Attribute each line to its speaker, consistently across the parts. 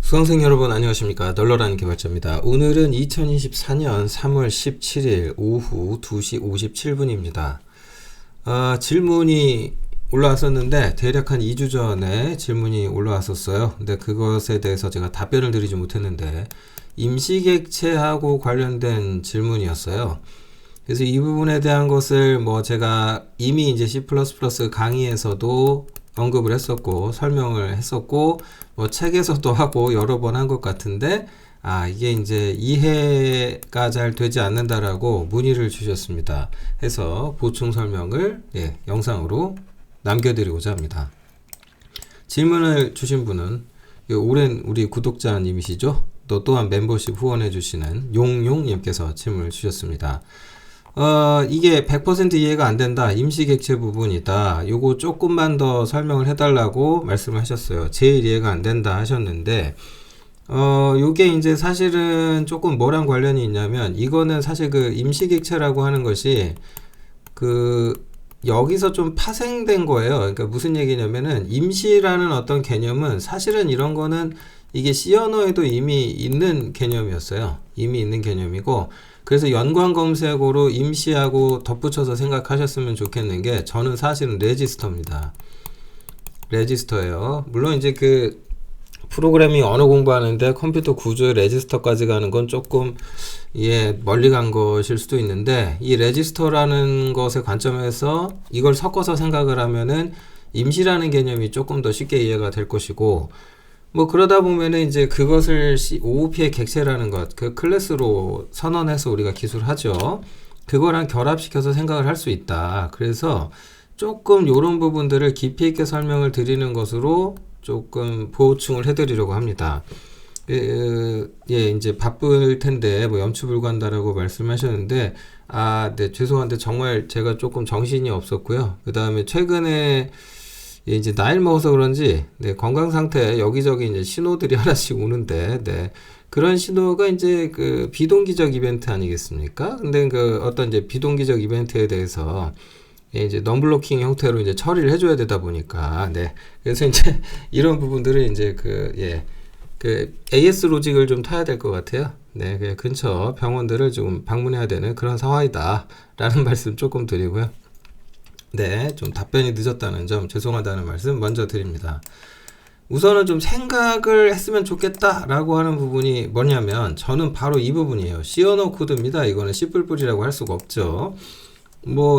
Speaker 1: 수강생 여러분 안녕하십니까. 널널한 개발자입니다. 오늘은 2024년 3월 17일 오후 2시 57분입니다. 질문이 올라왔었는데 대략 한 2주 전에 질문이 올라왔었어요. 근데 그것에 대해서 제가 답변을 드리지 못했는데 임시객체하고 관련된 질문이었어요. 그래서 이 부분에 대한 것을 제가 이미 이제 C++ 강의에서도 언급을 했었고 설명을 했었고 책에서도 하고 여러 번 한 것 같은데 이게 이제 이해가 잘 되지 않는다라고 문의를 주셨습니다. 해서 보충 설명을 영상으로 남겨드리고자 합니다. 질문을 주신 분은 오랜 우리 구독자님이시죠? 또한 멤버십 후원해 주시는 용용님께서 질문을 주셨습니다. 이게 100% 이해가 안 된다. 임시객체 부분이다. 요거 조금만 더 설명을 해달라고 말씀을 하셨어요. 제일 이해가 안 된다 하셨는데, 요게 이제 사실은 조금 뭐랑 관련이 있냐면, 이거는 사실 그 임시객체라고 하는 것이, 여기서 좀 파생된 거예요. 그러니까 무슨 얘기냐면은, 임시라는 어떤 개념은 사실은 이런 거는 이게 C 언어에도 이미 있는 개념이었어요. 이미 있는 개념이고, 그래서 연관 검색어로 임시하고 덧붙여서 생각하셨으면 좋겠는 게 저는 사실은 레지스터입니다. 레지스터예요. 물론 이제 그 프로그래밍 언어 공부하는데 컴퓨터 구조의 레지스터까지 가는 건 조금 멀리 간 것일 수도 있는데 이 레지스터라는 것의 관점에서 이걸 섞어서 생각을 하면은 임시라는 개념이 조금 더 쉽게 이해가 될 것이고 그러다 보면은 이제 그것을 OOP의 객체라는 것, 그 클래스로 선언해서 우리가 기술하죠. 그거랑 결합시켜서 생각을 할 수 있다. 그래서 조금 요런 부분들을 깊이 있게 설명을 드리는 것으로 조금 보충을 해드리려고 합니다. 이제 바쁠 텐데 염추불구한다라고 말씀하셨는데, 네, 죄송한데 정말 제가 조금 정신이 없었고요. 그 다음에 최근에 이제 나이를 먹어서 그런지 건강 상태에 여기저기 이제 신호들이 하나씩 오는데 그런 신호가 이제 그 비동기적 이벤트 아니겠습니까? 근데 그 어떤 이제 비동기적 이벤트에 대해서 이제 넘블로킹 형태로 이제 처리를 해줘야 되다 보니까 그래서 이제 이런 부분들을 이제 그 AS 로직을 좀 타야 될 것 같아요. 그 근처 병원들을 좀 방문해야 되는 그런 상황이다라는 말씀 조금 드리고요. 좀 답변이 늦었다는 점 죄송하다는 말씀 먼저 드립니다. 우선은 좀 생각을 했으면 좋겠다라고 하는 부분이 뭐냐면 저는 바로 이 부분이에요. C 언어 코드입니다. 이거는 C++이라고 할 수가 없죠.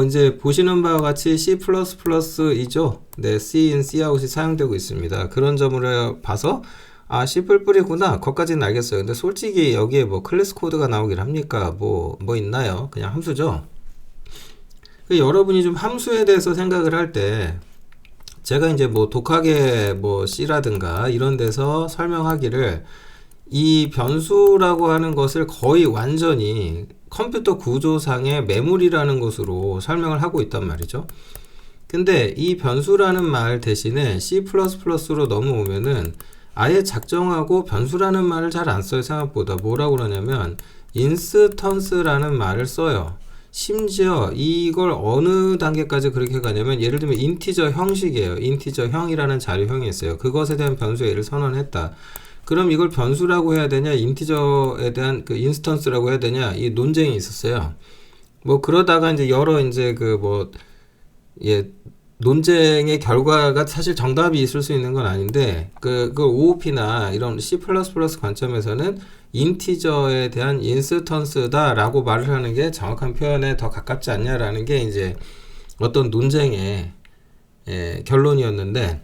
Speaker 1: 이제 보시는 바와 같이 C++이죠. C인 Cout이 사용되고 있습니다. 그런 점으로 봐서 C++이구나. 거기까지는 알겠어요. 근데 솔직히 여기에 클래스 코드가 나오긴 합니까? 뭐 있나요? 그냥 함수죠. 여러분이 좀 함수에 대해서 생각을 할 때 제가 이제 독학의 C라든가 이런 데서 설명하기를 이 변수라고 하는 것을 거의 완전히 컴퓨터 구조상의 메모리라는 것으로 설명을 하고 있단 말이죠. 근데 이 변수라는 말 대신에 C++로 넘어오면은 아예 작정하고 변수라는 말을 잘 안 써요. 생각보다 뭐라고 그러냐면 인스턴스라는 말을 써요. 심지어 이걸 어느 단계까지 그렇게 가냐면 예를 들면 인티저 형식이에요. 인티저 형이라는 자료형이 있어요. 그것에 대한 변수를 선언했다. 그럼 이걸 변수라고 해야 되냐 인티저에 대한 그 인스턴스라고 해야 되냐 이 논쟁이 있었어요. 그러다가 이제 여러 이제 논쟁의 결과가 사실 정답이 있을 수 있는 건 아닌데 그 OOP나 이런 C++ 관점에서는 인티저에 대한 인스턴스다 라고 말을 하는 게 정확한 표현에 더 가깝지 않냐라는 게 이제 어떤 논쟁의 결론이었는데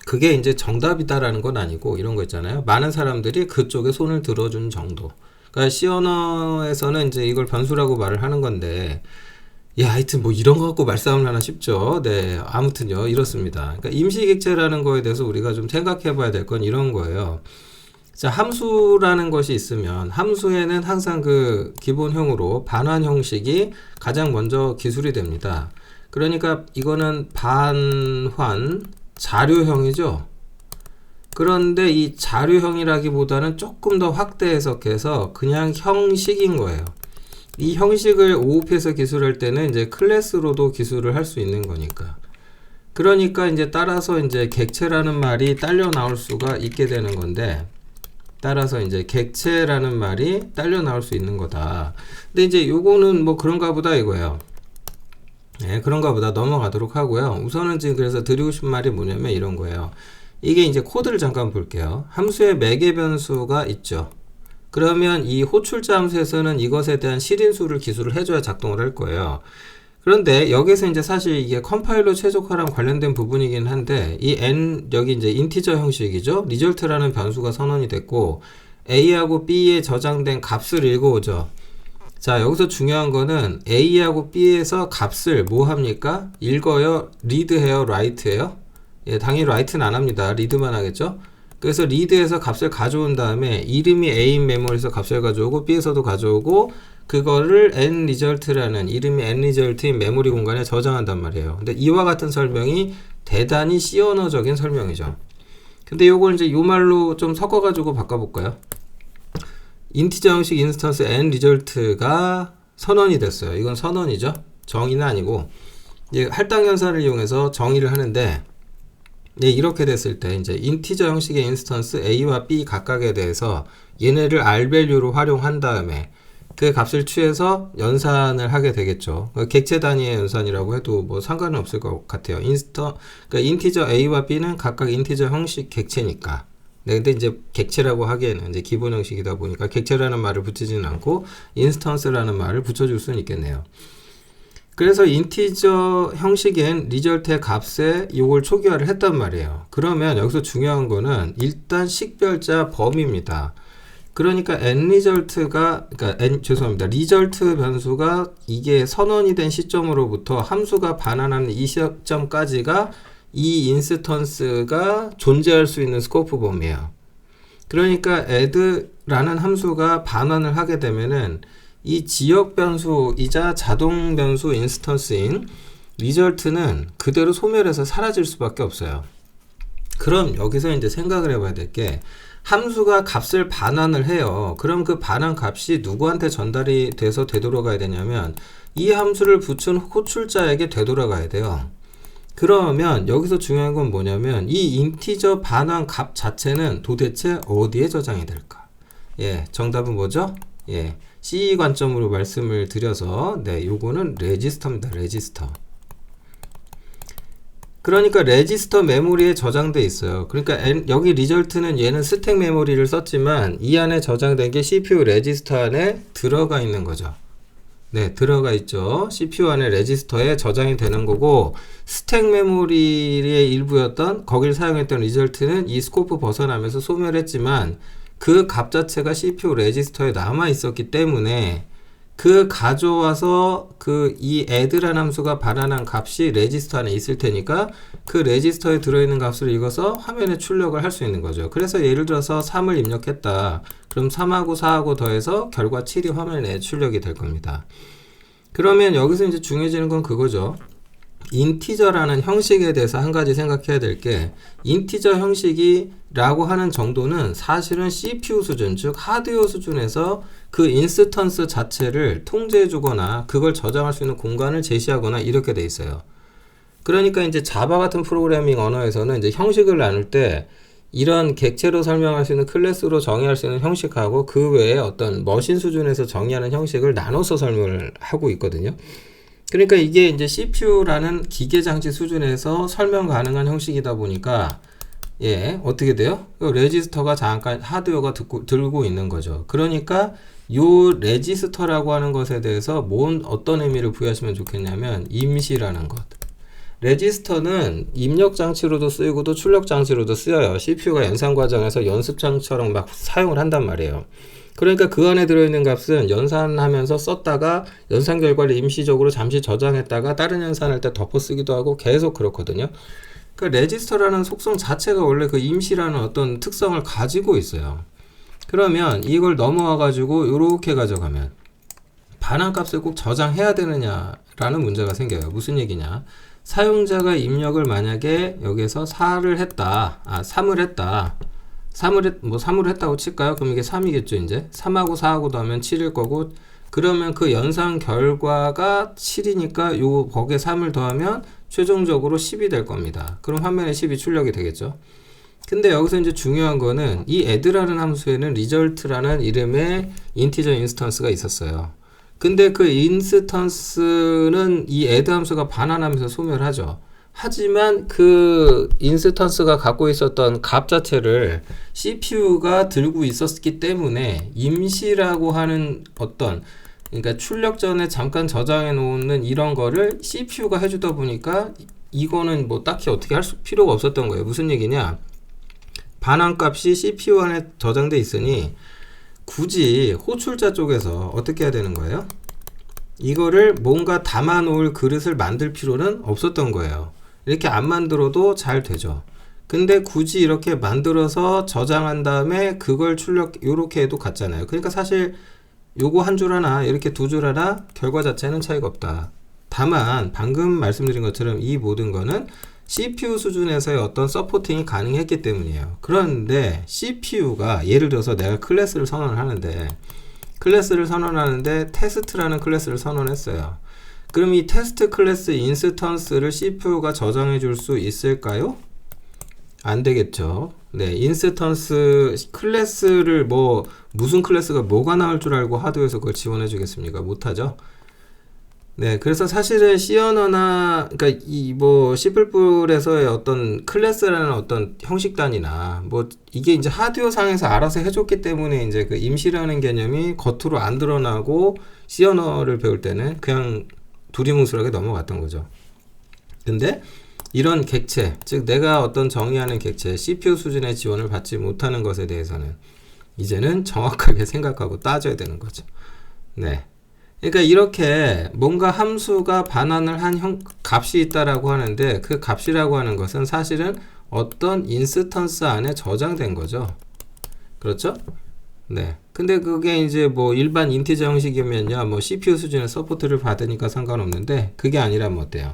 Speaker 1: 그게 이제 정답이다라는 건 아니고 이런 거 있잖아요. 많은 사람들이 그쪽에 손을 들어준 정도. 그러니까 C 언어에서는 이제 이걸 변수라고 말을 하는 건데 하여튼 이런 거 갖고 말싸움을 하나 싶죠. 아무튼요 이렇습니다. 그러니까 임시객체라는 거에 대해서 우리가 좀 생각해 봐야 될 건 이런 거예요. 자, 함수라는 것이 있으면 함수에는 항상 그 기본형으로 반환 형식이 가장 먼저 기술이 됩니다. 그러니까 이거는 반환 자료형이죠. 그런데 이 자료형이라기보다는 조금 더 확대 해석해서 그냥 형식인 거예요. 이 형식을 OOP에서 기술할 때는 이제 클래스로도 기술을 할 수 있는 거니까. 그러니까 이제 따라서 이제 객체라는 말이 딸려 나올 수가 있게 되는 건데, 따라서 이제 객체라는 말이 딸려 나올 수 있는 거다. 근데 이제 요거는 뭐 그런가 보다 이거예요. 네, 그런가 보다 넘어가도록 하고요. 우선은 지금 그래서 드리고 싶은 말이 뭐냐면 이런 거예요. 이게 이제 코드를 잠깐 볼게요. 함수의 매개 변수가 있죠. 그러면 이 호출자 함수에서는 이것에 대한 실인수를 기술을 해줘야 작동을 할 거예요. 그런데 여기서 이제 사실 이게 컴파일러 최적화랑 관련된 부분이긴 한데 이 n 여기 이제 인티저 형식이죠. 리절트라는 변수가 선언이 됐고 a하고 b에 저장된 값을 읽어오죠. 자, 여기서 중요한 거는 a하고 b에서 값을 뭐 합니까? 읽어요, 리드해요, 라이트해요? 예, 당연히 라이트는 안 합니다. 리드만 하겠죠? 그래서 리드에서 값을 가져온 다음에 이름이 a인 메모리에서 값을 가져오고 b에서도 가져오고 그거를 nResult라는 이름이 nResult인 메모리 공간에 저장한단 말이에요. 근데 이와 같은 설명이 대단히 C 언어적인 설명이죠. 근데 요걸 이제 요 말로 좀 섞어가지고 바꿔볼까요? 인티저 형식 인스턴스 nResult가 선언이 됐어요. 이건 선언이죠. 정의는 아니고 이제 할당 연산을 이용해서 정의를 하는데 이렇게 됐을 때 이제 인티저 형식의 인스턴스 a와 b 각각에 대해서 얘네를 rvalue로 활용한 다음에 그 값을 취해서 연산을 하게 되겠죠. 객체 단위의 연산이라고 해도 뭐 상관은 없을 것 같아요. 그러니까 인티저 a와 b는 각각 인티저 형식 객체니까. 네, 근데 이제 객체라고 하기에는 이제 기본 형식이다 보니까 객체라는 말을 붙이지는 않고 인스턴스라는 말을 붙여줄 수는 있겠네요. 그래서 인티저 형식엔 리절트의 값에 이걸 초기화를 했단 말이에요. 그러면 여기서 중요한 거는 일단 식별자 범위입니다. 그러니까 nResult가 죄송합니다. 리절트 변수가 이게 선언이 된 시점으로부터 함수가 반환하는 이 시점까지가 이 인스턴스가 존재할 수 있는 스코프 범위예요. 그러니까 add라는 함수가 반환을 하게 되면은 이 지역 변수이자 자동 변수 인스턴스인 리절트는 그대로 소멸해서 사라질 수밖에 없어요. 그럼 여기서 이제 생각을 해봐야 될 게 함수가 값을 반환을 해요. 그럼 그 반환 값이 누구한테 전달이 돼서 되돌아가야 되냐면 이 함수를 붙인 호출자에게 되돌아가야 돼요. 그러면 여기서 중요한 건 뭐냐면 이 인티저 반환 값 자체는 도대체 어디에 저장이 될까? 예, 정답은 뭐죠? 예, C 관점으로 말씀을 드려서 요거는 레지스터입니다. 레지스터. 그러니까 레지스터 메모리에 저장돼 있어요. 그러니까 여기 리절트는 얘는 스택 메모리를 썼지만 이 안에 저장된 게 CPU 레지스터 안에 들어가 있는 거죠. 네, 들어가 있죠. CPU 안에 레지스터에 저장이 되는 거고 스택 메모리의 일부였던 거길 사용했던 리절트는 이 스코프 벗어나면서 소멸했지만 그 값 자체가 CPU 레지스터에 남아 있었기 때문에 그 가져와서 그 이 add라는 함수가 반환한 값이 레지스터 안에 있을 테니까 그 레지스터에 들어있는 값을 읽어서 화면에 출력을 할 수 있는 거죠. 그래서 예를 들어서 3을 입력했다. 그럼 3하고 4하고 더해서 결과 7이 화면에 출력이 될 겁니다. 그러면 여기서 이제 중요해지는 건 그거죠. 인티저라는 형식에 대해서 한 가지 생각해야 될 게 인티저 형식이라고 하는 정도는 사실은 CPU 수준, 즉 하드웨어 수준에서 그 인스턴스 자체를 통제해 주거나 그걸 저장할 수 있는 공간을 제시하거나 이렇게 돼 있어요. 그러니까 이제 자바 같은 프로그래밍 언어에서는 이제 형식을 나눌 때 이런 객체로 설명할 수 있는 클래스로 정의할 수 있는 형식하고 그 외에 어떤 머신 수준에서 정의하는 형식을 나눠서 설명을 하고 있거든요. 그러니까 이게 이제 CPU라는 기계 장치 수준에서 설명 가능한 형식이다 보니까 어떻게 돼요? 레지스터가 잠깐 하드웨어가 들고 있는 거죠. 그러니까 요 레지스터라고 하는 것에 대해서 어떤 의미를 부여하시면 좋겠냐면 임시라는 것. 레지스터는 입력 장치로도 쓰이고 또 출력 장치로도 쓰여요. CPU가 연산 과정에서 연습장처럼 막 사용을 한단 말이에요. 그러니까 그 안에 들어있는 값은 연산하면서 썼다가 연산 결과를 임시적으로 잠시 저장했다가 다른 연산할 때 덮어 쓰기도 하고 계속 그렇거든요. 그 레지스터라는 속성 자체가 원래 그 임시라는 어떤 특성을 가지고 있어요. 그러면 이걸 넘어와 가지고 이렇게 가져가면 반환 값을 꼭 저장해야 되느냐라는 문제가 생겨요. 무슨 얘기냐? 사용자가 입력을 만약에 여기서 4를 했다. 3을 했다. 3을 했다고 칠까요? 그럼 이게 3이겠죠, 이제. 3하고 4하고 더하면 7일 거고, 그러면 그 연산 결과가 7이니까 거기에 3을 더하면 최종적으로 10이 될 겁니다. 그럼 화면에 10이 출력이 되겠죠. 근데 여기서 이제 중요한 거는 이 add라는 함수에는 result라는 이름의 인티저 인스턴스가 있었어요. 근데 그 인스턴스는 이 add 함수가 반환하면서 소멸하죠. 하지만 그 인스턴스가 갖고 있었던 값 자체를 CPU가 들고 있었기 때문에 임시라고 하는 어떤, 그러니까 출력 전에 잠깐 저장해 놓는 이런 거를 CPU가 해주다 보니까 이거는 뭐 딱히 어떻게 할 필요가 없었던 거예요. 무슨 얘기냐? 반환값이 CPU 안에 저장돼 있으니 굳이 호출자 쪽에서 어떻게 해야 되는 거예요? 이거를 뭔가 담아 놓을 그릇을 만들 필요는 없었던 거예요. 이렇게 안 만들어도 잘 되죠. 근데 굳이 이렇게 만들어서 저장한 다음에 그걸 출력, 요렇게 해도 같잖아요. 그러니까 사실 요거 한 줄 하나, 이렇게 두 줄 하나, 결과 자체는 차이가 없다. 다만 방금 말씀드린 것처럼 이 모든 거는 CPU 수준에서의 어떤 서포팅이 가능했기 때문이에요. 그런데 CPU가 예를 들어서 내가 클래스를 선언하는데 테스트라는 클래스를 선언했어요. 그럼 이 테스트 클래스 인스턴스를 CPU가 저장해 줄 수 있을까요? 안 되겠죠. 네, 인스턴스 클래스를 무슨 클래스가 뭐가 나올 줄 알고 하드웨어에서 그걸 지원해 주겠습니까? 못하죠. 네, 그래서 사실은 C 언어나, 그러니까 이 C++에서의 어떤 클래스라는 어떤 형식단이나 이게 이제 하드웨어 상에서 알아서 해줬기 때문에 이제 그 임시라는 개념이 겉으로 안 드러나고 C 언어를 배울 때는 그냥 두리뭉술하게 넘어갔던 거죠. 근데 이런 객체, 즉 내가 어떤 정의하는 객체, CPU 수준의 지원을 받지 못하는 것에 대해서는 이제는 정확하게 생각하고 따져야 되는 거죠. 네. 그러니까 이렇게 뭔가 함수가 반환을 한 값이 있다라고 하는데 그 값이라고 하는 것은 사실은 어떤 인스턴스 안에 저장된 거죠. 그렇죠? 네. 근데 그게 이제 일반 인티저 형식이면요, CPU 수준의 서포트를 받으니까 상관없는데 그게 아니라면 어때요?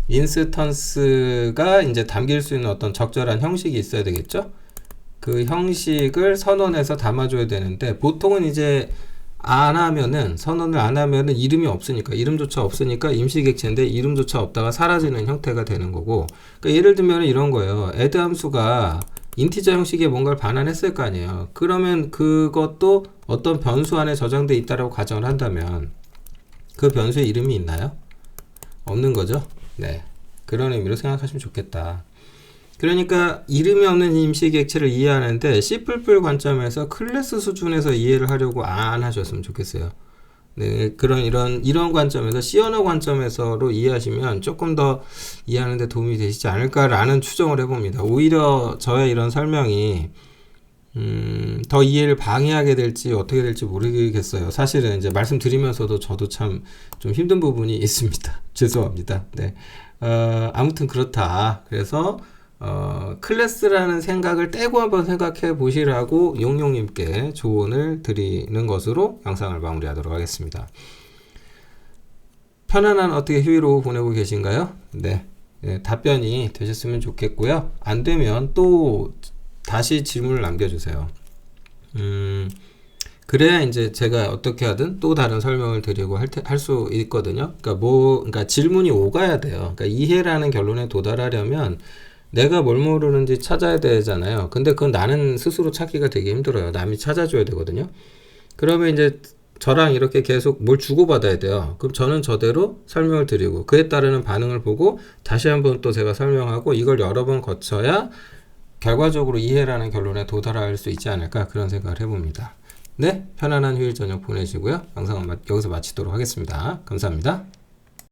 Speaker 1: 인스턴스가 이제 담길 수 있는 어떤 적절한 형식이 있어야 되겠죠? 그 형식을 선언해서 담아줘야 되는데 보통은 이제 선언을 안 하면은 이름조차 없으니까 임시객체인데 이름조차 없다가 사라지는 형태가 되는 거고, 그러니까 예를 들면 이런 거예요. add 함수가 인티저 형식의 뭔가를 반환했을 거 아니에요. 그러면 그것도 어떤 변수 안에 저장돼 있다라고 가정을 한다면 그 변수의 이름이 있나요? 없는 거죠. 네, 그런 의미로 생각하시면 좋겠다. 그러니까 이름이 없는 임시객체를 이해하는데 C++ 관점에서 클래스 수준에서 이해를 하려고 안 하셨으면 좋겠어요. 네, 이런 관점에서 C 언어 관점에서로 이해하시면 조금 더 이해하는 데 도움이 되시지 않을까라는 추정을 해봅니다. 오히려 저의 이런 설명이 더 이해를 방해하게 될지 어떻게 될지 모르겠어요. 사실은 이제 말씀드리면서도 저도 참 좀 힘든 부분이 있습니다. 죄송합니다. 네. 아무튼 그렇다. 그래서 클래스라는 생각을 떼고 한번 생각해 보시라고 용용님께 조언을 드리는 것으로 영상을 마무리하도록 하겠습니다. 편안한 어떻게 휴일 오후 보내고 계신가요? 네. 네, 답변이 되셨으면 좋겠고요. 안 되면 또 다시 질문을 남겨주세요. 그래야 이제 제가 어떻게 하든 또 다른 설명을 드리고 할 수 있거든요. 그러니까 질문이 오가야 돼요. 그러니까 이해라는 결론에 도달하려면 내가 뭘 모르는지 찾아야 되잖아요. 근데 그건 나는 스스로 찾기가 되게 힘들어요. 남이 찾아줘야 되거든요. 그러면 이제 저랑 이렇게 계속 뭘 주고받아야 돼요. 그럼 저는 저대로 설명을 드리고 그에 따르는 반응을 보고 다시 한번 또 제가 설명하고 이걸 여러 번 거쳐야 결과적으로 이해라는 결론에 도달할 수 있지 않을까, 그런 생각을 해봅니다. 네, 편안한 휴일 저녁 보내시고요. 영상은 여기서 마치도록 하겠습니다. 감사합니다.